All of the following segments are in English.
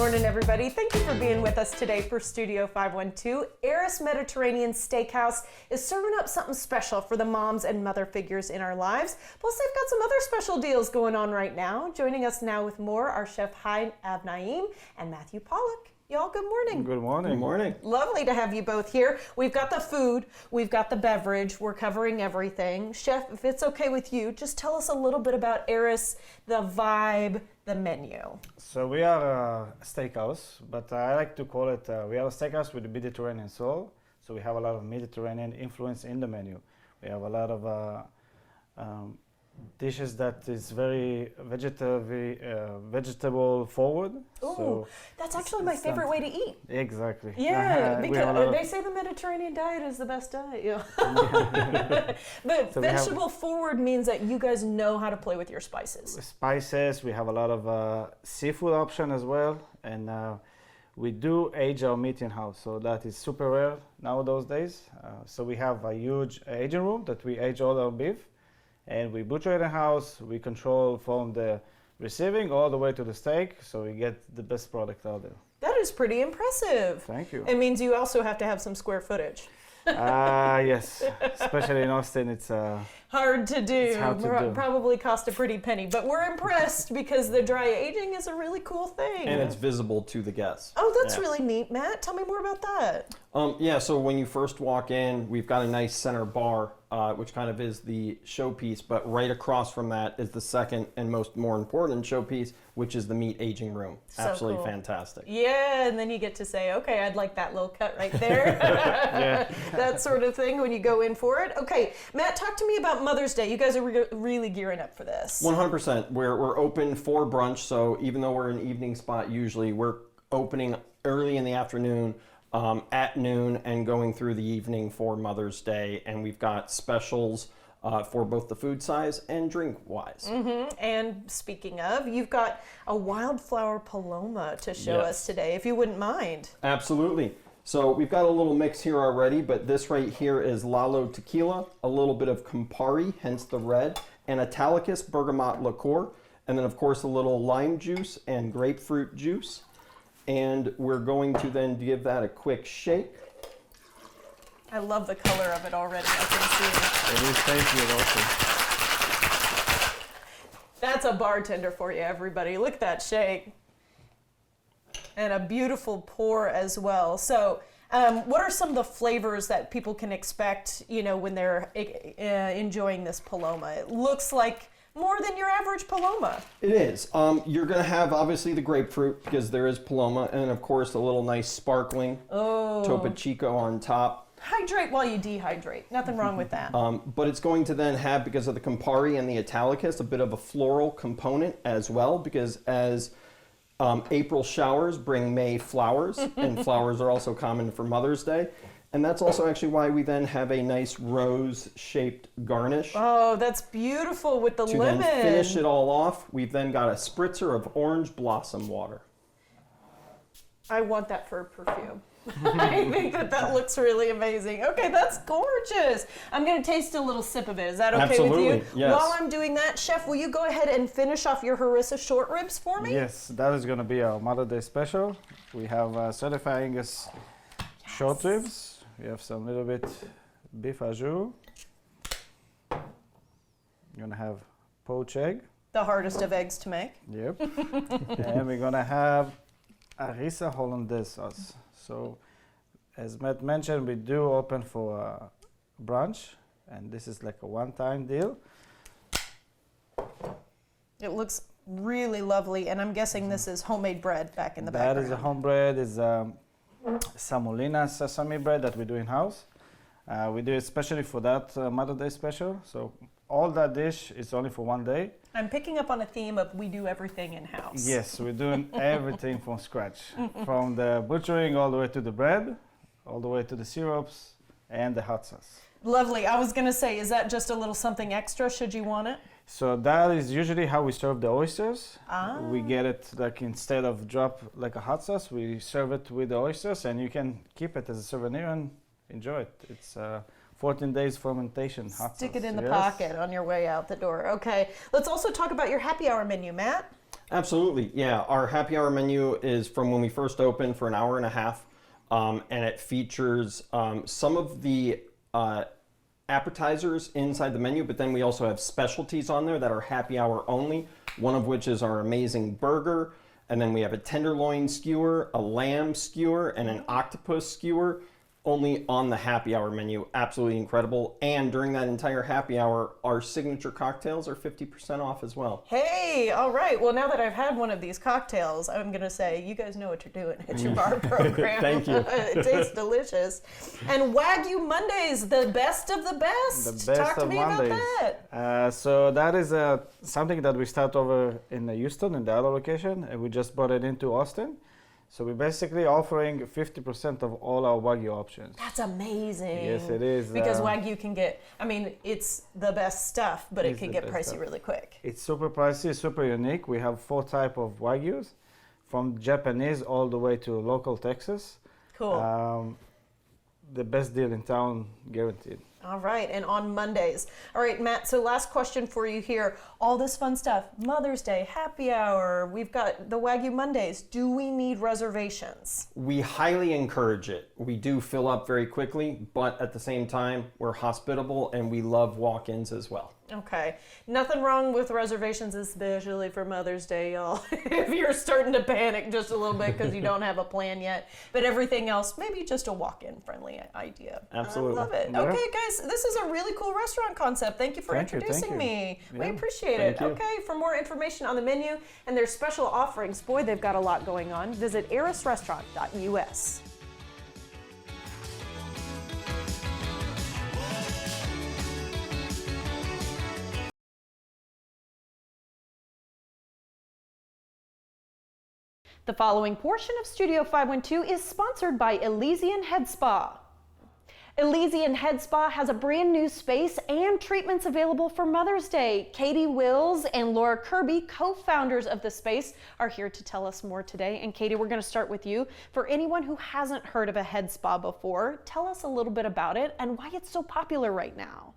morning, everybody. Thank you for being with us today for Studio 512. Eris Mediterranean Steakhouse is serving up something special for the moms and mother figures in our lives. Plus, they've got some other special deals going on right now. Joining us now with more are Chef Hein Avnaim and Matthew Pollock. Y'all, good morning. Good morning. Good morning. Lovely to have you both here. We've got the food, we've got the beverage, we're covering everything. Chef, if it's okay with you, just tell us a little bit about Eris, the vibe, the menu. So we are a steakhouse, but I like to call it, we are a steakhouse with a Mediterranean soul. So we have a lot of Mediterranean influence in the menu. We have a lot of dishes that is very vegetable forward. Ooh, so that's actually my favorite way to eat. Exactly. Yeah, because they say the Mediterranean diet is the best diet. Yeah. But So vegetable forward means that you guys know how to play with your spices. Spices, we have a lot of seafood option as well, and we do age our meat in-house, so that is super rare now those days. So we have a huge aging room that we age all our beef, and we butcher it in-house. We control from the receiving all the way to the steak, so we get the best product out there. That is pretty impressive. Thank you. It means you also have to have some square footage. Yes, especially in Austin, it's hard to do. It's hard to do. Probably cost a pretty penny, but we're impressed because the dry aging is a really cool thing. And it's visible to the guests. Oh, that's really neat, Matt. Tell me more about that. Yeah, so when you first walk in, we've got a nice center bar, which kind of is the showpiece, but right across from that is the second and more important showpiece, which is the meat aging room. So Absolutely cool. fantastic. Yeah, and then you get to say, okay, I'd like that little cut right there. That sort of thing when you go in for it. Okay, Matt, talk to me about Mother's Day. You guys are really gearing up for this. 100%. We're open for brunch, so even though we're an evening spot usually, we're opening early in the afternoon, at noon, and going through the evening for Mother's Day. And we've got specials for both the food size and drink wise. Mm-hmm. And speaking of, you've got a wildflower paloma to show us today, if you wouldn't mind. Absolutely. So we've got a little mix here already, but this right here is Lalo tequila, a little bit of Campari, hence the red, and Italicus bergamot liqueur, and then of course a little lime juice and grapefruit juice. And we're going to then give that a quick shake. I love the color of it already. I can see it. It is tasty also. That's a bartender for you, everybody. Look at that shake. And a beautiful pour as well. So what are some of the flavors that people can expect, when they're enjoying this paloma? It looks like more than your average paloma. It is. You're going to have obviously the grapefruit because there is paloma, and of course a little nice sparkling Topo Chico on top. Hydrate while you dehydrate. Nothing wrong with that. But it's going to then have, because of the Campari and the Italicus, a bit of a floral component as well, because as April showers bring May flowers, and flowers are also common for Mother's Day. And that's also actually why we then have a nice rose-shaped garnish. Oh, that's beautiful with the lemon. To then finish it all off, we've then got a spritzer of orange blossom water. I want that for a perfume. I think that looks really amazing. Okay, that's gorgeous. I'm going to taste a little sip of it. Is that okay with you? Yes. While I'm doing that, Chef, will you go ahead and finish off your harissa short ribs for me? Yes, that is going to be our Mother's Day special. We have certified Angus short ribs. We have some little bit beef au jus. You're gonna have poached egg. The hardest of eggs to make. Yep. And we're gonna have harissa hollandaise sauce. So, as Matt mentioned, we do open for brunch, and this is like a one-time deal. It looks really lovely, and I'm guessing this is homemade bread back in the background. That is a home bread. Is semolina sesame bread that we do in-house. We do it especially for that Mother's Day special. So all that dish is only for one day. I'm picking up on a theme of we do everything in-house. Yes, we're doing everything from scratch. From the butchering all the way to the bread, all the way to the syrups and the hot sauce. Lovely. I was going to say, is that just a little something extra should you want it? So that is usually how we serve the oysters. Ah. We get it like instead of drop like a hot sauce, we serve it with the oysters, and you can keep it as a souvenir and enjoy it. It's 14 days fermentation hot Stick sauce. it in the pocket on your way out the door. Okay. Let's also talk about your happy hour menu, Matt. Absolutely, yeah. Our happy hour menu is from when we first opened for an hour and a half, and it features some of the appetizers inside the menu, but then we also have specialties on there that are happy hour only, one of which is our amazing burger, and then we have a tenderloin skewer, a lamb skewer, and an octopus skewer, only on the happy hour menu. Absolutely incredible. And during that entire happy hour, our signature cocktails are 50% off as well. Hey, all right. Well, now that I've had one of these cocktails, I'm going to say, you guys know what you're doing at your bar program. Thank you. It tastes delicious. And Wagyu Mondays, the best of the best. The best Talk to of me Mondays. about that. So that is something that we start over in Houston, in the other location, and we just brought it into Austin. So we're basically offering 50% of all our Wagyu options. That's amazing. Yes, it is. Because Wagyu can get, I mean, it's the best stuff, but it It's can the get best pricey stuff. really quick. It's super pricey, super unique. We have 4 types of Wagyus, from Japanese all the way to local Texas. Cool. The best deal in town, guaranteed. All right, and on Mondays. All right, Matt, so last question for you here. All this fun stuff, Mother's Day, happy hour, we've got the Wagyu Mondays. Do we need reservations? We highly encourage it. We do fill up very quickly, but at the same time, we're hospitable and we love walk-ins as well. Okay, nothing wrong with reservations, especially for Mother's Day, y'all. If you're starting to panic just a little bit because you don't have a plan yet, but everything else, maybe just a walk-in friendly idea. Absolutely. I love it. Yeah. Okay, guys, this is a really cool restaurant concept. Thank you for Thank you, introducing thank you. me. We Yeah, appreciate it. thank you. Okay, for more information on the menu and their special offerings, boy, they've got a lot going on. Visit erisrestaurant.us. The following portion of Studio 512 is sponsored by Elysian Head Spa. Elysian Head Spa has a brand new space and treatments available for Mother's Day. Katie Wills and Laura Kirby, co-founders of the space, are here to tell us more today. And Katie, we're going to start with you. For anyone who hasn't heard of a head spa before, tell us a little bit about it and why it's so popular right now.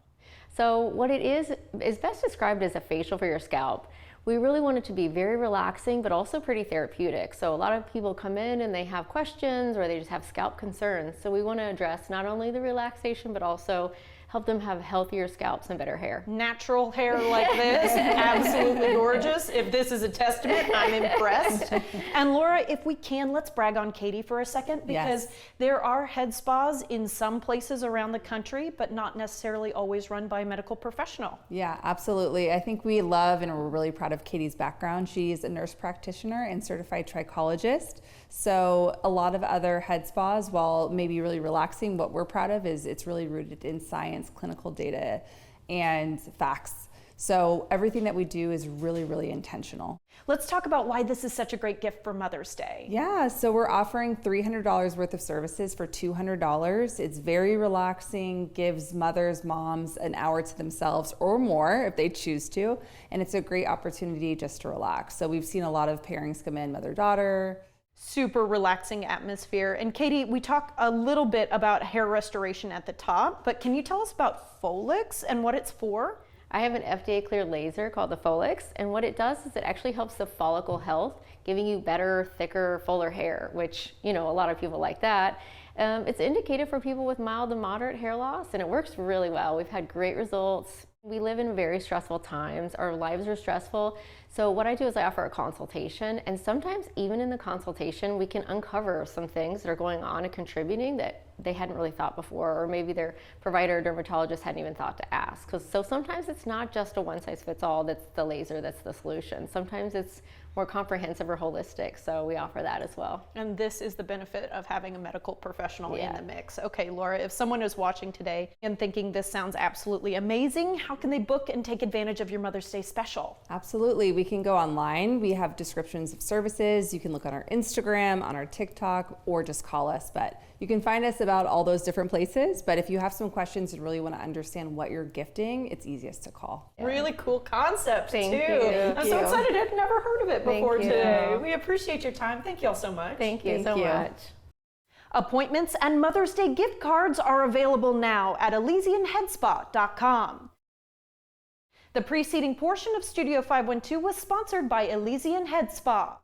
So what it is best described as a facial for your scalp. We really want it to be very relaxing, but also pretty therapeutic. So a lot of people come in and they have questions or they just have scalp concerns. So we want to address not only the relaxation, but also help them have healthier scalps and better hair. Natural hair like this, absolutely gorgeous. If this is a testament, I'm impressed. And Laura, if we can, let's brag on Katie for a second, because Yes. there are head spas in some places around the country, but not necessarily always run by a medical professional. Yeah, absolutely. I think we love and we're really proud of Katie's background. She's a nurse practitioner and certified trichologist. So a lot of other head spas, while maybe really relaxing, what we're proud of is it's really rooted in science, clinical data, and facts. So everything that we do is really, really intentional. Let's talk about why this is such a great gift for Mother's Day. Yeah, so we're offering $300 worth of services for $200. It's very relaxing, gives mothers, moms an hour to themselves or more if they choose to, and it's a great opportunity just to relax. So we've seen a lot of pairings come in, mother-daughter. Super relaxing atmosphere. And Katie, we talked a little bit about hair restoration at the top, but can you tell us about Folix and what it's for? I have an FDA cleared laser called the Folix, and what it does is it actually helps the follicle health, giving you better, thicker, fuller hair, which, you know, a lot of people like that. It's indicated for people with mild to moderate hair loss, and it works really well. We've had great results. We live in very stressful times. Our lives are stressful. So what I do is I offer a consultation, and sometimes even in the consultation, we can uncover some things that are going on and contributing that they hadn't really thought before, or maybe their provider or dermatologist hadn't even thought to ask. So sometimes it's not just a one size fits all that's the laser that's the solution. Sometimes it's more comprehensive or holistic, so we offer that as well. And this is the benefit of having a medical professional in Yeah. the mix. Okay, Laura, if someone is watching today and thinking this sounds absolutely amazing, how can they book and take advantage of your Mother's Day special? Absolutely, we can go online. We have descriptions of services. You can look on our Instagram, on our TikTok, or just call us. But you can find us about all those different places. But if you have some questions and really want to understand what you're gifting, it's easiest to call. Really cool concept, Thank too. you. Thank I'm so you. excited. I've never heard of it Thank before you. today. We appreciate your time. Thank you all so much. Thank you so Thank you. much. Appointments and Mother's Day gift cards are available now at ElysianHeadSpa.com. The preceding portion of Studio 512 was sponsored by Elysian Head Spa.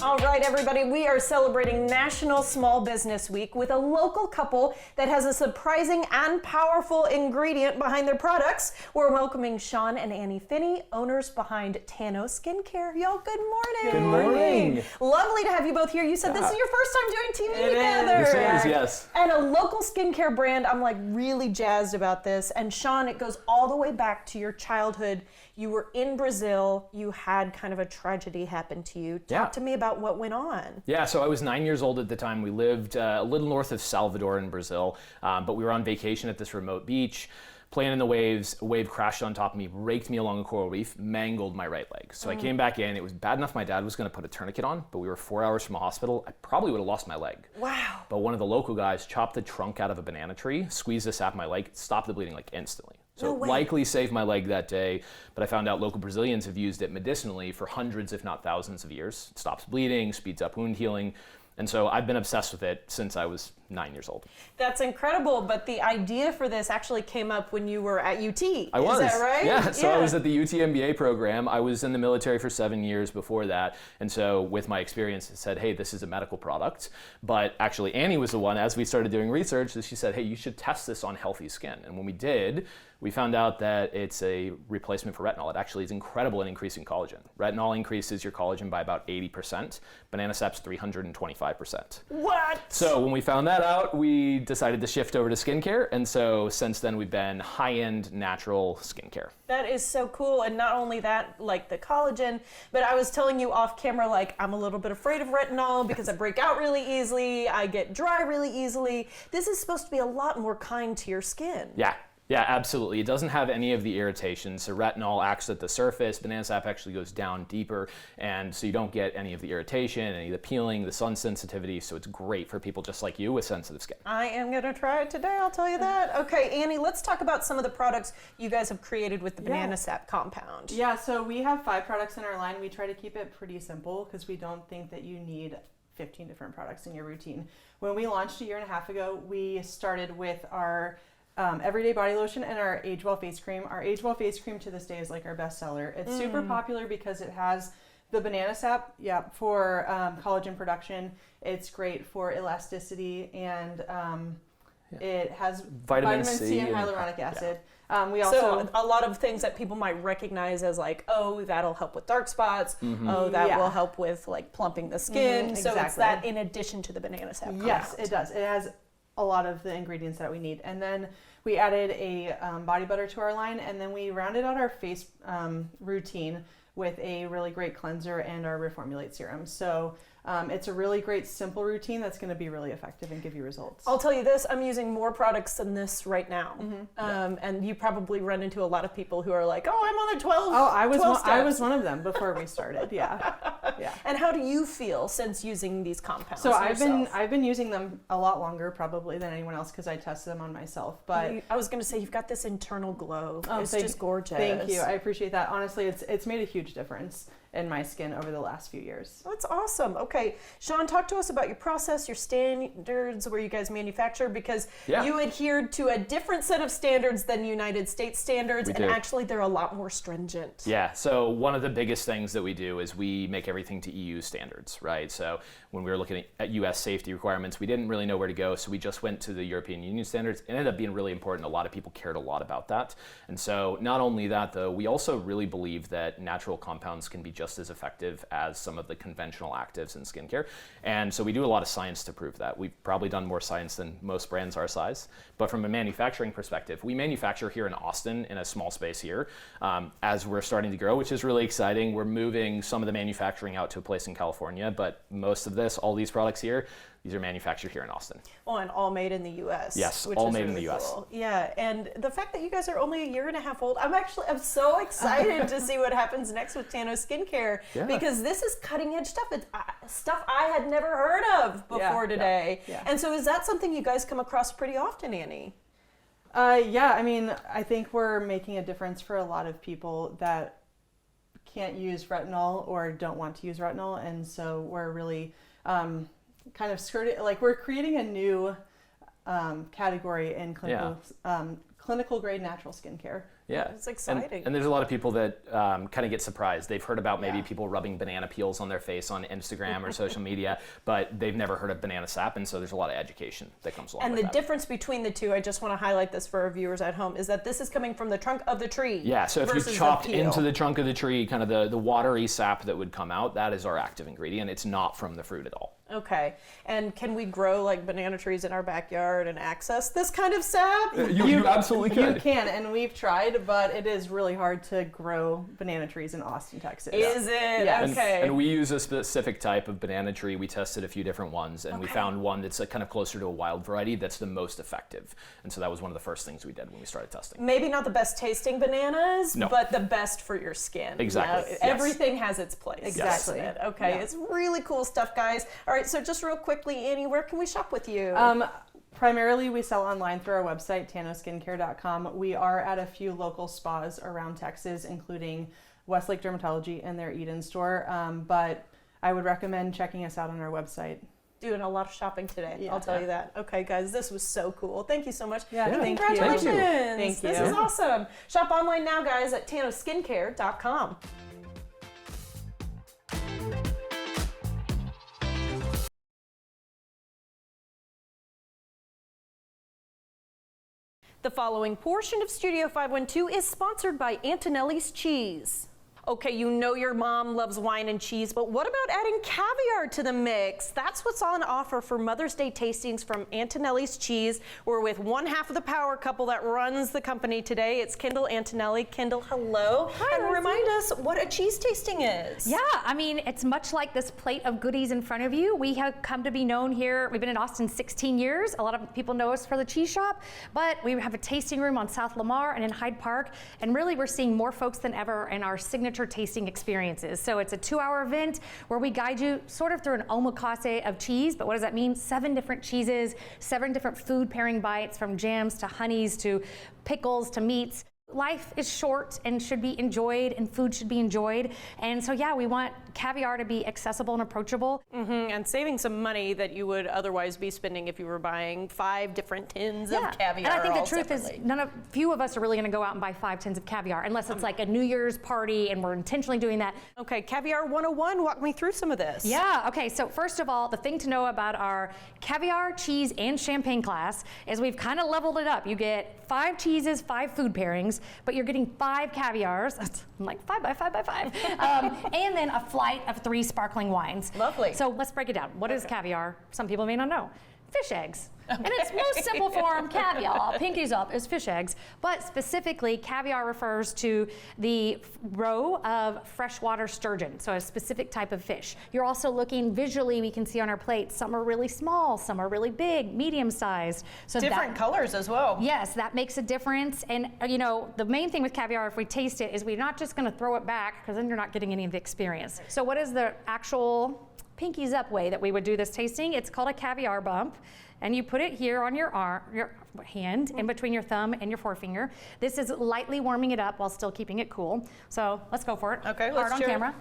All right, everybody, we are celebrating National Small Business Week with a local couple that has a surprising and powerful ingredient behind their products. We're welcoming Sean and Annie Finney, owners behind Tano Skincare. Y'all, good morning. Good morning. Lovely to have you both here. You said this is your first time doing TV together. This is, yes. And a local skincare brand. I'm like really jazzed about this. And Sean, it goes all the way back to your childhood. You were in Brazil. You had kind of a tragedy happen to you. Talk to me about what went on. Yeah, so I was 9 years old at the time. We lived a little north of Salvador in Brazil, but we were on vacation at this remote beach, playing in the waves. A wave crashed on top of me, raked me along a coral reef, mangled my right leg. So I came back in. It was bad enough my dad was going to put a tourniquet on, but we were 4 hours from a hospital. I probably would have lost my leg. Wow. But one of the local guys chopped the trunk out of a banana tree, squeezed the sap of my leg, stopped the bleeding like instantly. So it likely saved my leg that day, but I found out local Brazilians have used it medicinally for hundreds, if not thousands of years. It stops bleeding, speeds up wound healing. And so I've been obsessed with it since I was 9 years old. That's incredible, but the idea for this actually came up when you were at UT. I was. Is that right? Yeah, so I was at the UT MBA program. I was in the military for 7 years before that. And so with my experience, it said, hey, this is a medical product. But actually, Annie was the one, as we started doing research, that she said, hey, you should test this on healthy skin. And when we did, we found out that it's a replacement for retinol. It actually is incredible in increasing collagen. Retinol increases your collagen by about 80%. Banana sap's 325%. What? So when we found that out, we decided to shift over to skincare. And so since then, we've been high-end natural skincare. That is so cool. And not only that, like the collagen, but I was telling you off camera, like I'm a little bit afraid of retinol because I break out really easily. I get dry really easily. This is supposed to be a lot more kind to your skin. Yeah, absolutely. It doesn't have any of the irritation. So retinol acts at the surface. Banana sap actually goes down deeper. And so you don't get any of the irritation, any of the peeling, the sun sensitivity. So it's great for people just like you with sensitive skin. I am going to try it today, I'll tell you that. Okay, Annie, let's talk about some of the products you guys have created with the banana sap compound. Yeah, so we have 5 products in our line. We try to keep it pretty simple because we don't think that you need 15 different products in your routine. When we launched a year and a half ago, we started with our everyday body lotion and our Age Well face cream. Our Age Well face cream to this day is like our best seller. It's super popular because it has the banana sap, for collagen production. It's great for elasticity, and it has vitamin C and hyaluronic acid. We also so a lot of things that people might recognize as like, oh, that'll help with dark spots. Oh, that will help with like plumping the skin. So it's that in addition to the banana sap. Yes, it does. It has a lot of the ingredients that we need. And then we added a body butter to our line, and then we rounded out our face routine with a really great cleanser and our Reformulate serum. So it's a really great simple routine that's going to be really effective and give you results. I'll tell you this, I'm using more products than this right now. And you probably run into a lot of people who are like, oh, I'm on the 12 Oh, I was steps. one of them before we started. Yeah. And how do you feel since using these compounds? So yourself? I've been using them a lot longer probably than anyone else because I tested them on myself. But I was going to say you've got this internal glow. It's thank- just gorgeous. Thank you. I appreciate that. Honestly, it's made a huge difference in my skin over the last few years. That's awesome. Okay, Sean, talk to us about your process, your standards, where you guys manufacture, because you adhered to a different set of standards than United States standards, and actually they're a lot more stringent. Yeah, so one of the biggest things that we do is we make everything to EU standards, right? So when we were looking at US safety requirements, we didn't really know where to go, so we just went to the European Union standards. It ended up being really important. A lot of people cared a lot about that. And so not only that, though, we also really believe that natural compounds can be just as effective as some of the conventional actives in skincare. And so we do a lot of science to prove that. We've probably done more science than most brands our size. But from a manufacturing perspective, we manufacture here in Austin in a small space here as we're starting to grow, which is really exciting. We're moving some of the manufacturing out to a place in California, but most of this, all these products here, these are manufactured here in Austin. Well, and all made in the U.S. Yes, which all is made in really the U.S. Cool. Yeah, and the fact that you guys are only a year and a half old, I'm so excited to see what happens next with Tano Skincare. Skincare, Yeah. because this is cutting edge stuff. It's stuff I had never heard of before today. Yeah. And so is that something you guys come across pretty often, Annie? Yeah, I mean, I think we're making a difference for a lot of people that can't use retinol or don't want to use retinol, and so we're really kind of we're creating a new category in clinical grade natural skincare. Yeah, It's exciting. And there's a lot of people that kind of get surprised. They've heard about maybe people rubbing banana peels on their face on Instagram or social media, but they've never heard of banana sap, and so there's a lot of education that comes along And with the that. difference between the two, I just want to highlight this for our viewers at home, is that this is coming from the trunk of the tree. Yeah, so if you versus the chopped peel. into the trunk of the tree, kind of the watery sap that would come out, that is our active ingredient. It's not from the fruit at all. Okay. And can we grow like banana trees in our backyard and access this kind of sap? You absolutely You could. can, and we've tried, but it is really hard to grow banana trees in Austin, Texas. Is it? Yeah. Okay. And we use a specific type of banana tree. We tested a few different ones, and we found one that's kind of closer to a wild variety that's the most effective. And so that was one of the first things we did when we started testing. Maybe not the best tasting bananas, No. but the best for your skin. Exactly. Yes. Yes. Everything has its place. Exactly. doesn't it? Okay. Yeah. It's really cool stuff, guys. All right. So just real quickly, Annie, where can we shop with you? Primarily, we sell online through our website, tanoskincare.com. We are at a few local spas around Texas, including Westlake Dermatology and their Eden store. But I would recommend checking us out on our website. Doing a lot of shopping today. Yeah. I'll tell you that. Okay, guys, this was so cool. Thank you so much. Yeah, thank you. Congratulations. Thank you. This is awesome. Shop online now, guys, at tanoskincare.com. The following portion of Studio 512 is sponsored by Antonelli's Cheese. Okay, you know your mom loves wine and cheese, but what about adding caviar to the mix? That's what's on offer for Mother's Day tastings from Antonelli's Cheese. We're with one half of the power couple that runs the company today. It's Kendall Antonelli. Kendall, hello. Hi, and Rosie. remind us what a cheese tasting is. Yeah, I mean, it's much like this plate of goodies in front of you. We have come to be known here. We've been in Austin 16 years. A lot of people know us for the cheese shop, but we have a tasting room on South Lamar and in Hyde Park. And really, we're seeing more folks than ever in our signature tasting experiences. So it's a 2-hour event where we guide you sort of through an omakase of cheese. But what does that mean? 7 different cheeses, 7 different food pairing bites, from jams to honeys to pickles to meats. Life is short and should be enjoyed, and food should be enjoyed. And so, yeah, we want caviar to be accessible and approachable. And saving some money that you would otherwise be spending if you were buying 5 different tins of caviar. And I think all the truth separately. is, few of us are really going to go out and buy 5 tins of caviar unless it's like a New Year's party and we're intentionally doing that. Okay, Caviar 101, walk me through some of this. Yeah, okay, so first of all, the thing to know about our caviar, cheese, and champagne class is we've kind of leveled it up. You get 5 cheeses, 5 food pairings, but you're getting 5 caviars. I'm like 5 by 5 by 5. And then a flight of 3 sparkling wines. Lovely. So let's break it down. What is caviar? Some people may not know. Fish eggs. In its most simple form, caviar, pinkies up, is fish eggs. But specifically, caviar refers to the roe of freshwater sturgeon, so a specific type of fish. You're also looking visually, we can see on our plate, some are really small, some are really big, medium sized. So Different colors as well. Yes, that makes a difference. And you know, the main thing with caviar, if we taste it, is we're not just gonna throw it back, because then you're not getting any of the experience. So what is the actual pinkies up way that we would do this tasting? It's called a caviar bump. And you put it here on your arm, your hand, in between your thumb and your forefinger. This is lightly warming it up while still keeping it cool. So let's go for it. Okay, Hard let's on cheer. camera.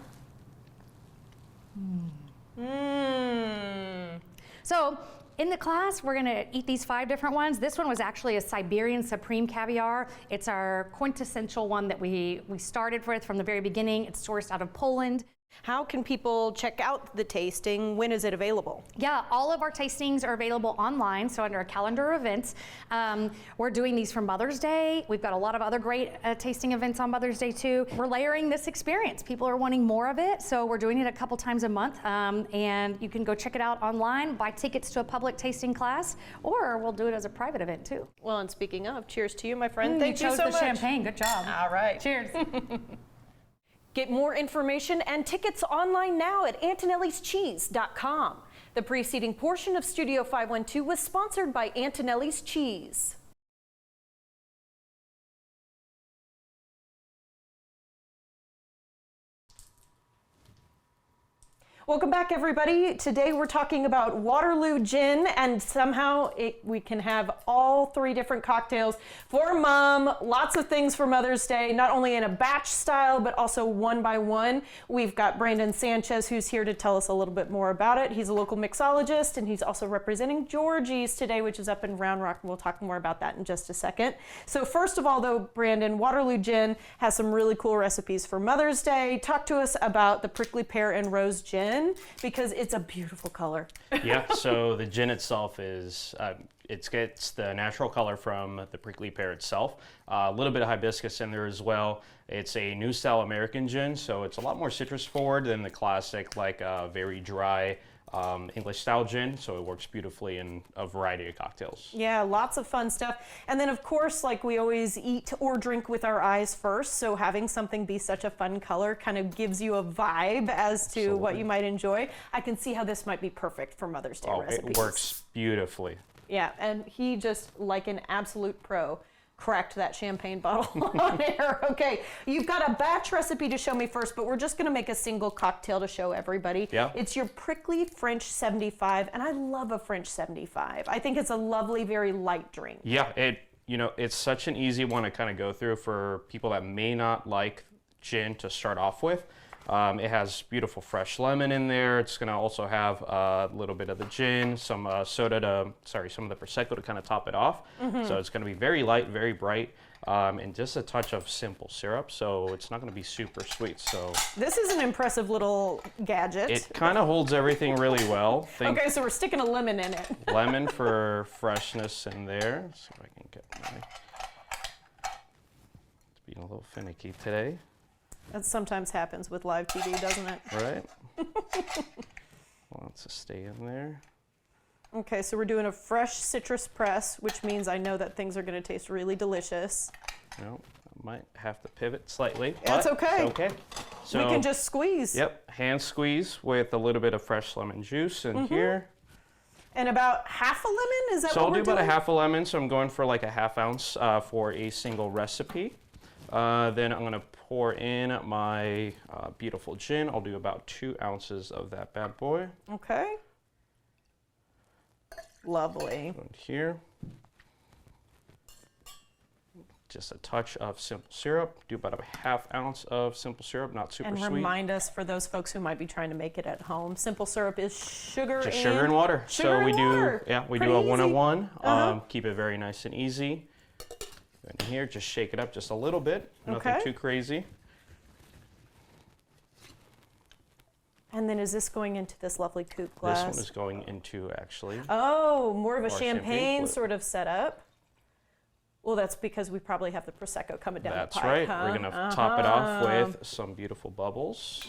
So in the class, we're gonna eat these 5 different ones. This one was actually a Siberian Supreme caviar. It's our quintessential one that we started with from the very beginning. It's sourced out of Poland. How can people check out the tasting? When is it available? Yeah, all of our tastings are available online, so under a calendar of events. We're doing these for Mother's Day. We've got a lot of other great tasting events on Mother's Day too. We're layering this experience. People are wanting more of it, so we're doing it a couple times a month. And you can go check it out online, buy tickets to a public tasting class, or we'll do it as a private event too. Well, and speaking of, cheers to you, my friend. Thank you chose so the much. champagne. Good job. All right. Cheers. Get more information and tickets online now at Antonelli'sCheese.com. The preceding portion of Studio 512 was sponsored by Antonelli's Cheese. Welcome back, everybody. Today we're talking about Waterloo Gin, and somehow we can have all 3 different cocktails for mom. Lots of things for Mother's Day, not only in a batch style, but also one by one. We've got Brandon Sanchez, who's here to tell us a little bit more about it. He's a local mixologist, and he's also representing Georgie's today, which is up in Round Rock, and we'll talk more about that in just a second. So first of all, though, Brandon, Waterloo Gin has some really cool recipes for Mother's Day. Talk to us about the prickly pear and rose gin, because it's a beautiful color. Yeah, so the gin itself is, it gets the natural color from the prickly pear itself. A little bit of hibiscus in there as well. It's a new style American gin, so it's a lot more citrus forward than the classic, like very dry English style gin, so it works beautifully in a variety of cocktails. Yeah, lots of fun stuff. And then of course, like we always eat or drink with our eyes first, so having something be such a fun color kind of gives you a vibe as to what you might enjoy. I can see how this might be perfect for Mother's Day recipes. It works beautifully. Yeah, and he just, like an absolute pro, cracked that champagne bottle on air. Okay, you've got a batch recipe to show me first, but we're just gonna make a single cocktail to show everybody. Yeah. It's your prickly French 75, and I love a French 75. I think it's a lovely, very light drink. Yeah, it's such an easy one to kind of go through for people that may not like gin to start off with. It has beautiful fresh lemon in there. It's going to also have a little bit of the gin, some some of the Prosecco to kind of top it off. So it's going to be very light, very bright, and just a touch of simple syrup. So it's not going to be super sweet. So this is an impressive little gadget. it kind of holds everything really well. Okay, so we're sticking a lemon in it. Lemon for freshness in there. Let's see if I can get it's being a little finicky today. That sometimes happens with live TV, doesn't it? Right. Wants to stay in there. Okay, so we're doing a fresh citrus press, which means I know that things are going to taste really delicious. No, I might have to pivot slightly. That's but okay. it's okay. So, We can just squeeze. Yep, hand squeeze with a little bit of fresh lemon juice in here. And about half a lemon, is that So what I'll we're do about doing? a half a lemon, so I'm going for like a ½ ounce for a single recipe. Then I'm going to pour in my beautiful gin. I'll do about 2 ounces of that bad boy. Okay. Lovely. And here. Just a touch of simple syrup. Do about a ½ ounce of simple syrup, not super And sweet. remind us, for those folks who might be trying to make it at home, simple syrup is sugar Just sugar and water. Sugar so and we water. do, yeah, we Pretty do a easy. 101. Keep it very nice and easy. In here, just shake it up just a little bit. Nothing Okay. too crazy. And then is this going into this lovely coupe glass? This one is going into actually. Oh, more of a Or champagne champagne flip. sort of setup. Well, that's because we probably have the Prosecco coming down That's the pipe, right. huh? We're going to top it off with some beautiful bubbles.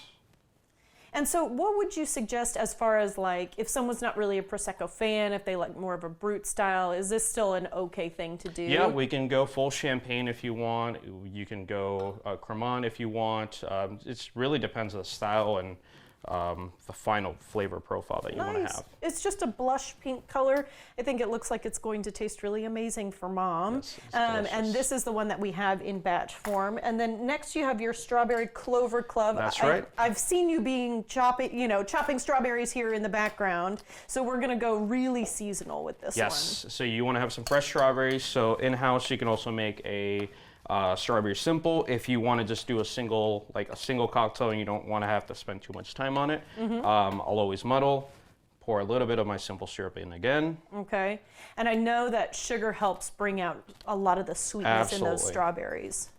And so what would you suggest as far as, like, if someone's not really a Prosecco fan, if they like more of a brut style, is this still an okay thing to do? Yeah, we can go full champagne if you want. You can go Cremant if you want. It really depends on the style and the final flavor profile that you want to have. It's just a blush pink color. I think it looks like it's going to taste really amazing for mom. Yes, it's and delicious. this is the one that we have in batch form. And then next you have your strawberry clover club. That's right. I've seen you chopping strawberries here in the background. So we're going to go really seasonal with this one. Yes, so you want to have some fresh strawberries. So in-house, you can also make a strawberry simple if you want to just do a single cocktail and you don't want to have to spend too much time on it. I'll always muddle, pour a little bit of my simple syrup in again. Okay. And I know that sugar helps bring out a lot of the sweetness in those Absolutely. strawberries.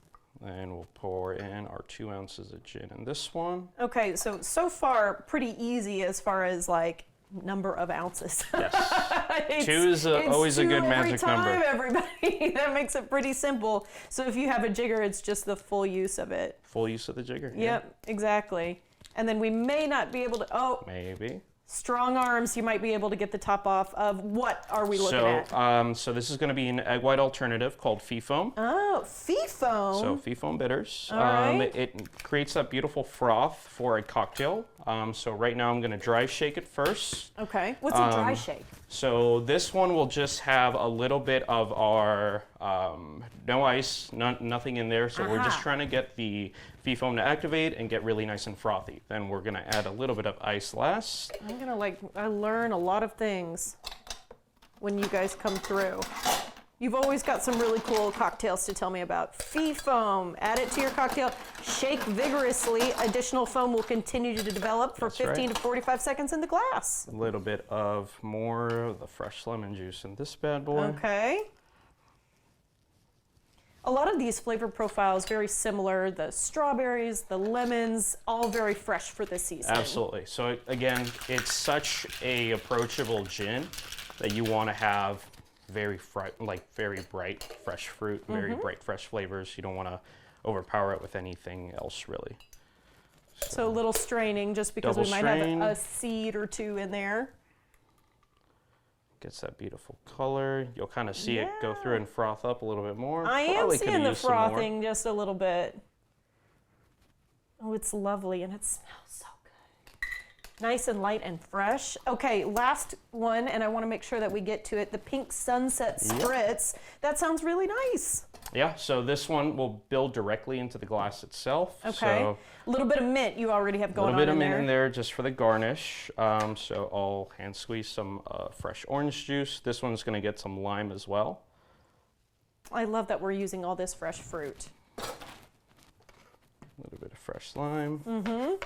And we'll pour in our 2 ounces of gin in this one. Okay, so far pretty easy as far as like number of ounces. Yes. 2 is always a good magic number. Everybody. That makes it pretty simple. So if you have a jigger, it's just the full use of it. Full use of the jigger. Yep, exactly. And then we may not be able to, Maybe. strong arms, you might be able to get the top off of. What are we looking at? So this is going to be an egg white alternative called Fee Foam. Oh, Fee Foam. So Fee Foam bitters. All right. It creates that beautiful froth for a cocktail. So right now I'm going to dry shake it first. Okay. What's a dry shake? So this one will just have a little bit of our, no ice, nothing in there. So we're just trying to get the fee foam to activate and get really nice and frothy. Then we're going to add a little bit of ice last. I'm going to I learn a lot of things when you guys come through. You've always got some really cool cocktails to tell me about. Fee foam, add it to your cocktail, shake vigorously. Additional foam will continue to develop for 15 to 45 seconds in the glass. A little bit of more of the fresh lemon juice in this bad boy. Okay. A lot of these flavor profiles very similar. The strawberries, the lemons, all very fresh for this season. Absolutely. So again, it's such a approachable gin that you want to have very bright, fresh fruit, very bright, fresh flavors. You don't want to overpower it with anything else, really. So a little straining, just because we might have a seed or two in there. Gets that beautiful color. You'll kind of see it go through and froth up a little bit more. I am seeing the frothing just a little bit. Oh, it's lovely, and it smells so good. Nice and light and fresh. Okay, last one, and I want to make sure that we get to it. The Pink Sunset Spritz. That sounds really nice. Yeah, so this one will build directly into the glass itself. Okay. So a little bit of mint you already have going on in there. A little bit of mint in there just for the garnish. So I'll hand squeeze some fresh orange juice. This one's going to get some lime as well. I love that we're using all this fresh fruit. A little bit of fresh lime.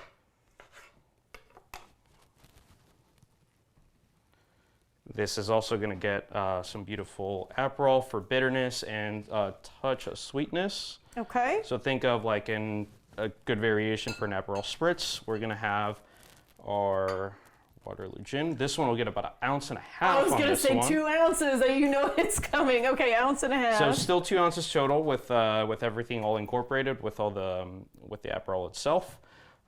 This is also going to get some beautiful Aperol for bitterness and a touch of sweetness. Okay. So think of like in a good variation for an Aperol Spritz, we're going to have our Waterloo gin. This one will get about 1.5 ounces on this one. I was going to say 2 ounces. You know it's coming. Okay, 1.5 ounces. So still 2 ounces total with everything all incorporated with all the Aperol itself.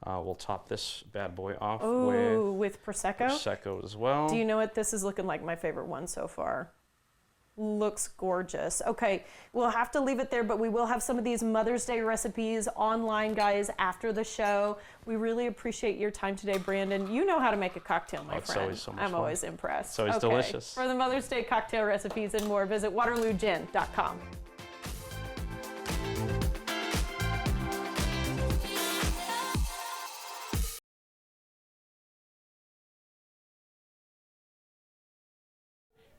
We'll top this bad boy off with Prosecco? Prosecco as well. Do you know what? This is looking like my favorite one so far. Looks gorgeous. Okay, we'll have to leave it there, but we will have some of these Mother's Day recipes online, guys, after the show. We really appreciate your time today, Brandon. You know how to make a cocktail, my friend. It's always so much fun. I'm always impressed. It's always delicious. For the Mother's Day cocktail recipes and more, visit waterloogin.com.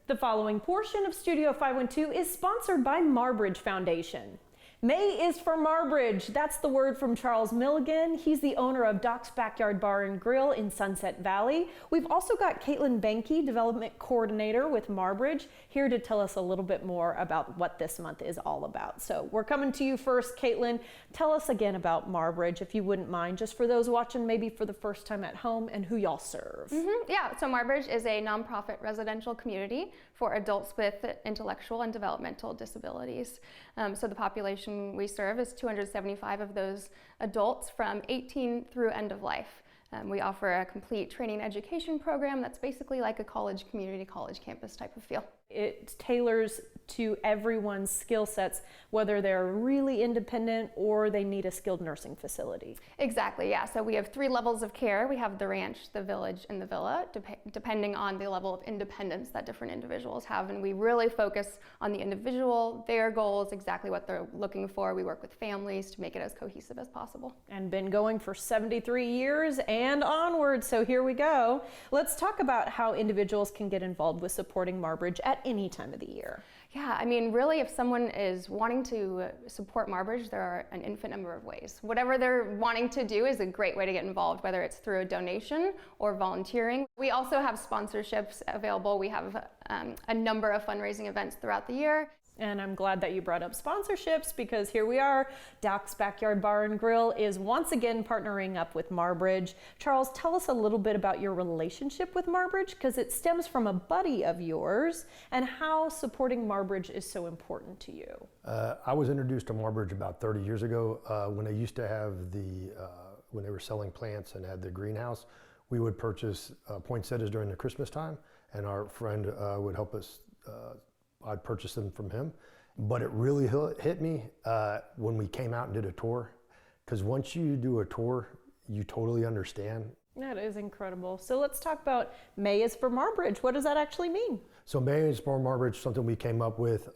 The following portion of Studio 512 is sponsored by Marbridge Foundation. May is for Marbridge. That's the word from Charles Milligan. He's the owner of Doc's Backyard Bar and Grill in Sunset Valley. We've also got Caitlin Benke, Development Coordinator with Marbridge, here to tell us a little bit more about what this month is all about. So we're coming to you first, Caitlin. Tell us again about Marbridge, if you wouldn't mind, just for those watching maybe for the first time at home, and who y'all serve. Yeah, so Marbridge is a nonprofit residential community for adults with intellectual and developmental disabilities. So the population we serve is 275 of those adults from 18 through end of life. We offer a complete training education program that's basically like a community college campus type of feel. It tailors to everyone's skill sets, whether they're really independent or they need a skilled nursing facility. Exactly, yeah. So we have 3 levels of care. We have the ranch, the village, and the villa, depending on the level of independence that different individuals have. And we really focus on the individual, their goals, exactly what they're looking for. We work with families to make it as cohesive as possible. And been going for 73 years and onward, so here we go. Let's talk about how individuals can get involved with supporting Marbridge at any time of the year. Yeah, I mean, really, if someone is wanting to support Marbridge, there are an infinite number of ways. Whatever they're wanting to do is a great way to get involved, whether it's through a donation or volunteering. We also have sponsorships available. We have a number of fundraising events throughout the year. And I'm glad that you brought up sponsorships, because here we are. Doc's Backyard Bar and Grill is once again partnering up with Marbridge. Charles, tell us a little bit about your relationship with Marbridge, because it stems from a buddy of yours, and how supporting Marbridge is so important to you. I was introduced to Marbridge about 30 years ago when they used to have when they were selling plants and had the greenhouse. We would purchase poinsettias during the Christmas time, and our friend would help us. I'd purchase them from him, but it really hit me when we came out and did a tour, because once you do a tour, you totally understand. That is incredible. So let's talk about May is for Marbridge. What does that actually mean? So May is for Marbridge, something we came up with.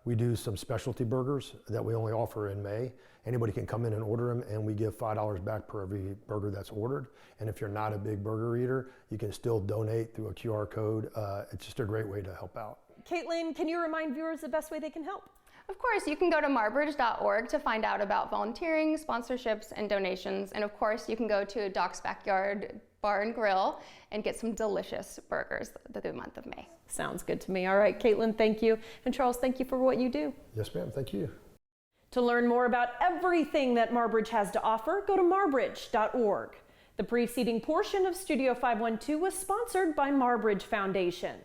We do some specialty burgers that we only offer in May. Anybody can come in and order them, and we give $5 back per every burger that's ordered. And if you're not a big burger eater, you can still donate through a QR code. It's just a great way to help out. Caitlin, can you remind viewers the best way they can help? Of course, you can go to marbridge.org to find out about volunteering, sponsorships, and donations. And of course, you can go to Doc's Backyard Bar and Grill and get some delicious burgers through the month of May. Sounds good to me. All right, Caitlin, thank you. And Charles, thank you for what you do. Yes, ma'am. Thank you. To learn more about everything that Marbridge has to offer, go to marbridge.org. The preceding portion of Studio 512 was sponsored by Marbridge Foundation.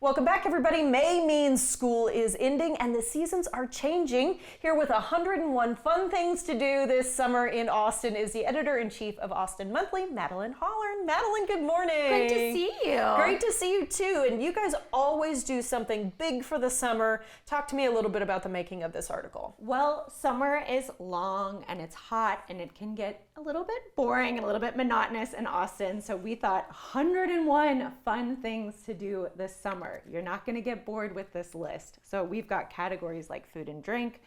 Welcome back, everybody. May means school is ending and the seasons are changing. Here with 101 fun things to do this summer in Austin is the editor-in-chief of Austin Monthly, Madeline Hollern. Madeline, good morning. Great to see you. Great to see you too. And you guys always do something big for the summer. Talk to me a little bit about the making of this article. Well, summer is long and it's hot and it can get a little bit boring and a little bit monotonous in Austin. So we thought 101 fun things to do this summer. You're not going to get bored with this list. So we've got categories like food and drink,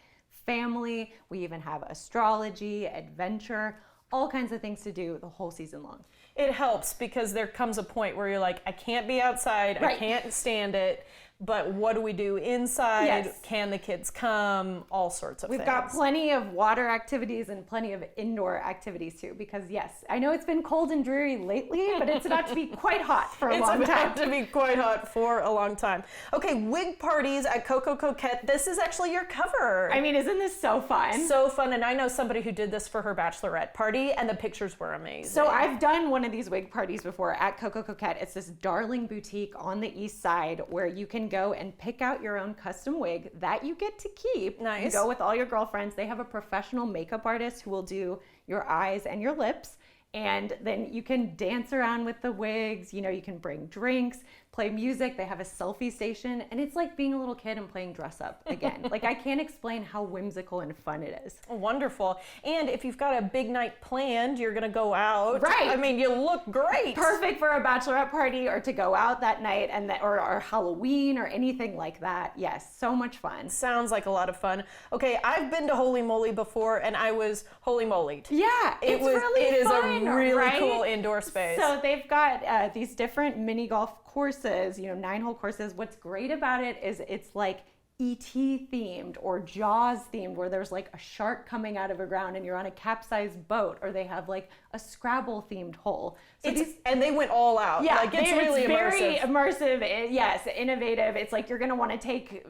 family, we even have astrology, adventure, all kinds of things to do the whole season long. It helps because there comes a point where you're like, I can't be outside, Right. I can't stand it, but what do we do inside? Yes. Can the kids come? All sorts of We've things. got plenty of water activities and plenty of indoor activities too, because yes, I know it's been cold and dreary lately, but it's about to be quite hot for a long time. It's about to be quite hot for a long time. Okay, wig parties at Coco Coquette. This is actually your cover. I mean, isn't this so fun? So fun, and I know somebody who did this for her bachelorette party, and the pictures were amazing. So I've done one of these wig parties before at Coco Coquette. It's this darling boutique on the east side where you can go and pick out your own custom wig that you get to keep. Nice. You go with all your girlfriends. They have a professional makeup artist who will do your eyes and your lips. And then you can dance around with the wigs. You know, you can bring drinks, play music. They have a selfie station. And it's like being a little kid and playing dress up again. Like, I can't explain how whimsical and fun it is. Wonderful. And if you've got a big night planned, you're going to go out. Right. I mean, you look great. Perfect for a bachelorette party or to go out that night and or Halloween or anything like that. Yes, so much fun. Sounds like a lot of fun. Okay, I've been to Holy Moly before and I was holy moly'd. Yeah, It is a really right? cool indoor space. So they've got these different mini golf courses, 9-hole courses. What's great about it is it's like E.T. themed or Jaws themed, where there's like a shark coming out of a ground and you're on a capsized boat, or they have like a Scrabble themed hole. So and they went all out. Yeah, like, it's really very immersive. immersive. Yes, innovative. It's like you're gonna want to take,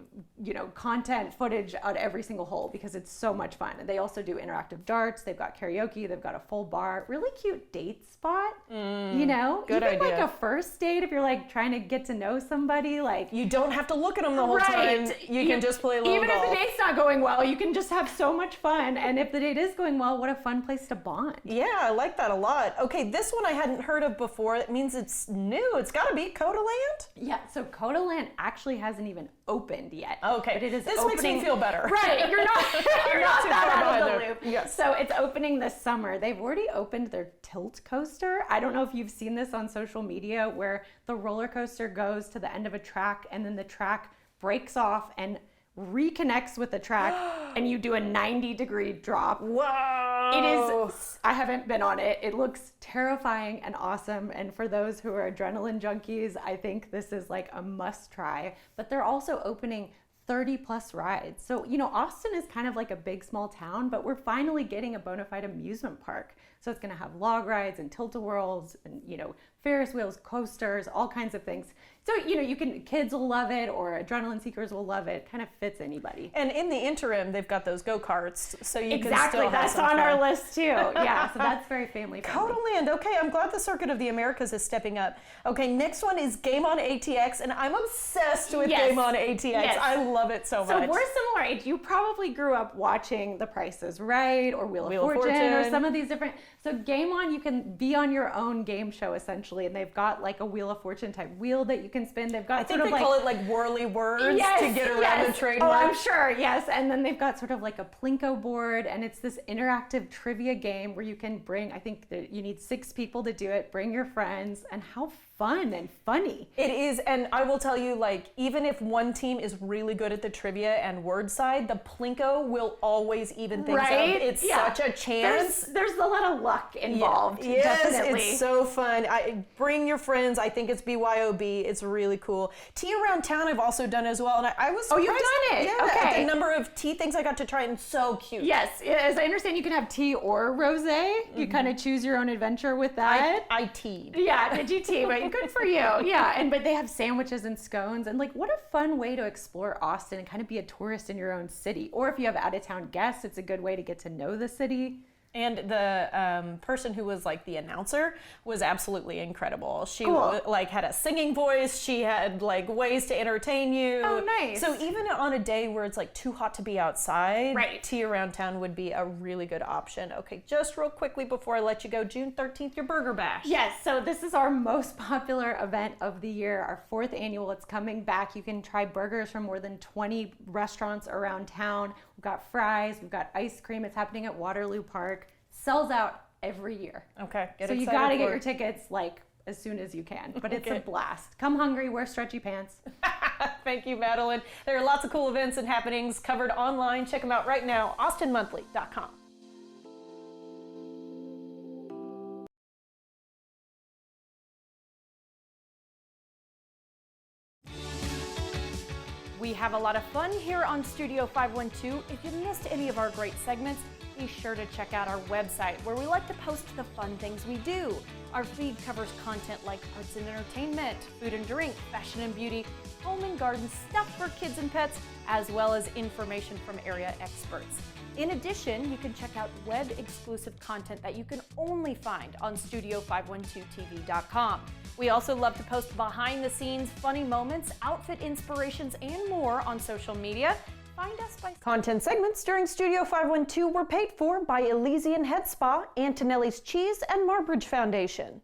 content footage out every single hole because it's so much fun. And they also do interactive darts. They've got karaoke. They've got a full bar. Really cute date spot. Good even idea. like a first date if you're like trying to get to know somebody. Like, You don't have to look at them the whole right. time. You can just play a little Even golf. if the date's not going well, you can just have so much fun. And if the date is going well, what a fun place to bond. Yeah, I like that a lot. Okay, this one I hadn't heard of before. It means it's new. It's got to be Codaland. Yeah, so Codaland actually hasn't even opened yet. Okay, but it is this opening. makes me feel better. Right, you're not you're not too that far out of behind the there. loop. Yes. So it's opening this summer. They've already opened their tilt coaster. I don't know if you've seen this on social media, where the roller coaster goes to the end of a track and then the track breaks off and reconnects with the track and you do a 90-degree drop. Whoa! It is, I haven't been on it. It looks terrifying and awesome. And for those who are adrenaline junkies, I think this is like a must try. But they're also opening 30 plus rides. So, Austin is kind of like a big small town, but we're finally getting a bona fide amusement park. So it's gonna have log rides and tilt-a-whirls and, Ferris wheels, coasters, all kinds of things. So, kids will love it, or adrenaline seekers will love it. Kind of fits anybody. And in the interim, they've got those go-karts, so you can Exactly, still have that's some on fun. our list too. Yeah, so that's very family friendly. Codaland, okay, I'm glad the Circuit of the Americas is stepping up. Okay, next one is Game on ATX, and I'm obsessed with Yes. Game on ATX. Yes. I love it so So much. we're similar age. You probably grew up watching The Price is Right or Wheel of Fortune or some of these different. So Game On, you can be on your own game show essentially, and they've got like a Wheel of Fortune type wheel that you can spin. They've got I think they call it like whirly words to get around the trademark. Oh, I'm sure, yes. And then they've got sort of like a Plinko board, and it's this interactive trivia game where you can bring, I think that you need 6 people to do it, bring your friends, and how fun and funny. It is, and I will tell you, like, even if one team is really good at the trivia and word side, the Plinko will always even things up. It's such a chance. There's a lot of luck involved. Yes, definitely. it's so fun. Bring your friends. I think it's BYOB. It's really cool. Tea around town I've also done as well, and I was surprised. Oh, you've done it? Yeah, Okay. at the number of tea things I got to try, and so cute. Yes, as I understand, you can have tea or rosé. You kind of choose your own adventure with that. I teed. Yeah, did you tea? But good for you. Yeah, but they have sandwiches and scones, and like, what a fun way to explore Austin and kind of be a tourist in your own city. Or if you have out-of-town guests, it's a good way to get to know the city. And the person who was like the announcer was absolutely incredible. She like had a singing voice. She had like ways to entertain you. Oh, nice. So even on a day where it's like too hot to be outside, right, tea around town would be a really good option. Okay, just real quickly before I let you go, June 13th, your Burger Bash. Yes, so this is our most popular event of the year, our 4th annual. It's coming back. You can try burgers from more than 20 restaurants around town. We've got fries, we've got ice cream. It's happening at Waterloo Park. Sells out every year. Okay, so you gotta get your tickets like as soon as you can, but it's a blast. Come hungry, wear stretchy pants. Thank you, Madeline. There are lots of cool events and happenings covered online. Check them out right now, austinmonthly.com. We have a lot of fun here on Studio 512. If you missed any of our great segments, be sure to check out our website where we like to post the fun things we do. Our feed covers content like arts and entertainment, food and drink, fashion and beauty, home and garden, stuff for kids and pets, as well as information from area experts. In addition, you can check out web-exclusive content that you can only find on studio512tv.com. We also love to post behind-the-scenes funny moments, outfit inspirations, and more on social media. Find us by content segments during Studio 512 were paid for by Elysian Head Spa, Antonelli's Cheese, and Marbridge Foundation.